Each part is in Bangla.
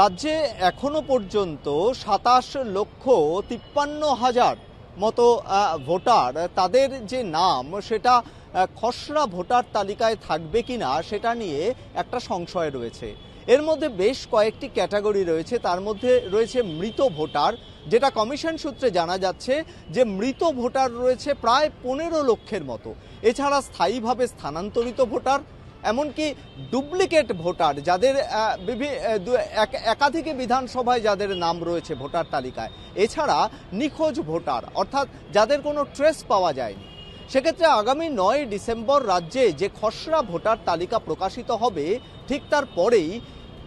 রাজ্যে এখনো পর্যন্ত ২৭,৫৩,০০০ মতো ভোটার তাদের যে নাম সেটা খসড়া ভোটার তালিকায় থাকবে কিনা সেটা নিয়ে একটা সংশয় রয়েছে। এর মধ্যে বেশ কয়েকটি ক্যাটাগরি রয়েছে, তার মধ্যে রয়েছে মৃত ভোটার, যেটা কমিশন সূত্রে জানা যাচ্ছে যে মৃত ভোটার রয়েছে প্রায় ১৫ লক্ষের মতো। এছাড়া স্থায়ীভাবে স্থানান্তরিত ভোটার, এমনকি ডুপ্লিকেট ভোটার যাদের একাধিক বিধানসভায় যাদের নাম রয়েছে ভোটার তালিকায়, এছাড়া নিখোঁজ ভোটার অর্থাৎ যাদের কোনো ট্রেস পাওয়া যায়নি। সেক্ষেত্রে আগামী ৯ ডিসেম্বর রাজ্যে যে খসড়া ভোটার তালিকা প্রকাশিত হবে, ঠিক তার পরেই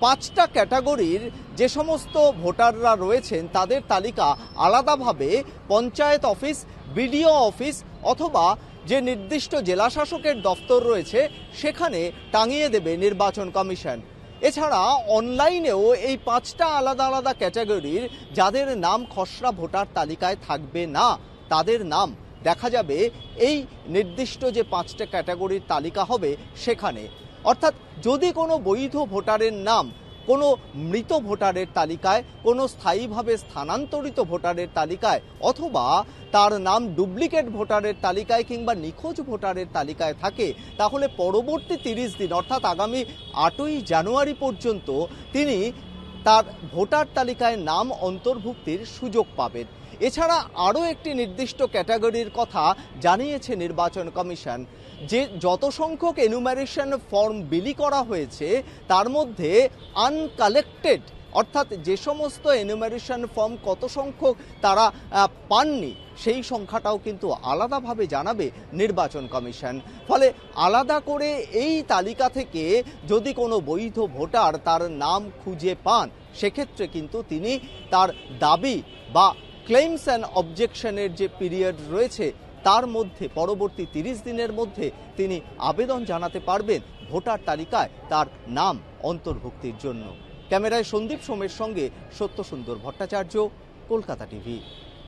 ৫টা ক্যাটাগরির যে সমস্ত ভোটাররা রয়েছেন তাদের তালিকা আলাদাভাবে পঞ্চায়েত অফিস, বিডিও অফিস অথবা যে নির্দিষ্ট জেলাশাসকের দপ্তর রয়েছে সেখানে টাঙিয়ে দেবে নির্বাচন কমিশন। এছাড়া অনলাইনেও এই ৫টা আলাদা আলাদা ক্যাটাগরির যাদের নাম খসড়া ভোটার তালিকায় থাকবে না তাদের নাম দেখা যাবে এই নির্দিষ্ট যে ৫টা ক্যাটাগরির তালিকা হবে সেখানে। অর্থাৎ যদি কোনো বৈধ ভোটারের নাম কোনো মৃত ভোটারের তালিকায়, কোনো স্থায়ীভাবে স্থানান্তরিত ভোটারের তালিকায় অথবা তার নাম ডুপ্লিকেট ভোটারের তালিকায় কিংবা নিখোঁজ ভোটারের তালিকায় থাকে, তাহলে পরবর্তী ৩০ দিন অর্থাৎ আগামী ৮ই জানুয়ারি পর্যন্ত তিনি তার ভোটার তালিকায় নাম অন্তর্ভুক্তির সুযোগ পাবেন। এছাড়া আরও একটি নির্দিষ্ট ক্যাটাগরির কথা জানিয়েছে নির্বাচন কমিশন, যে যত সংখ্যক এনুমারেশন ফর্ম বিলি করা হয়েছে তার মধ্যে আনকালেক্টেড অর্থাৎ যে সমস্ত এনুমারেশন ফর্ম কত সংখ্যক তারা পাননি সেই সংখ্যাটাও কিন্তু আলাদাভাবে জানাবে নির্বাচন কমিশন। ফলে আলাদা করে এই তালিকা থেকে যদি কোনো বৈধ ভোটার তার নাম খুঁজে পান, সেক্ষেত্রে কিন্তু তিনি তার দাবি বা ক্লেমস অ্যান্ড অবজেকশনের যে পিরিয়ড রয়েছে তার মধ্যে পরবর্তী ৩০ দিনের মধ্যে তিনি আবেদন জানাতে পারবেন ভোটার তালিকায় তার নাম অন্তর্ভুক্তির জন্য। ক্যামেরায় সন্দীপ সোমের সঙ্গে সত্যসুন্দর ভট্টাচার্য, কলকাতা টিভি।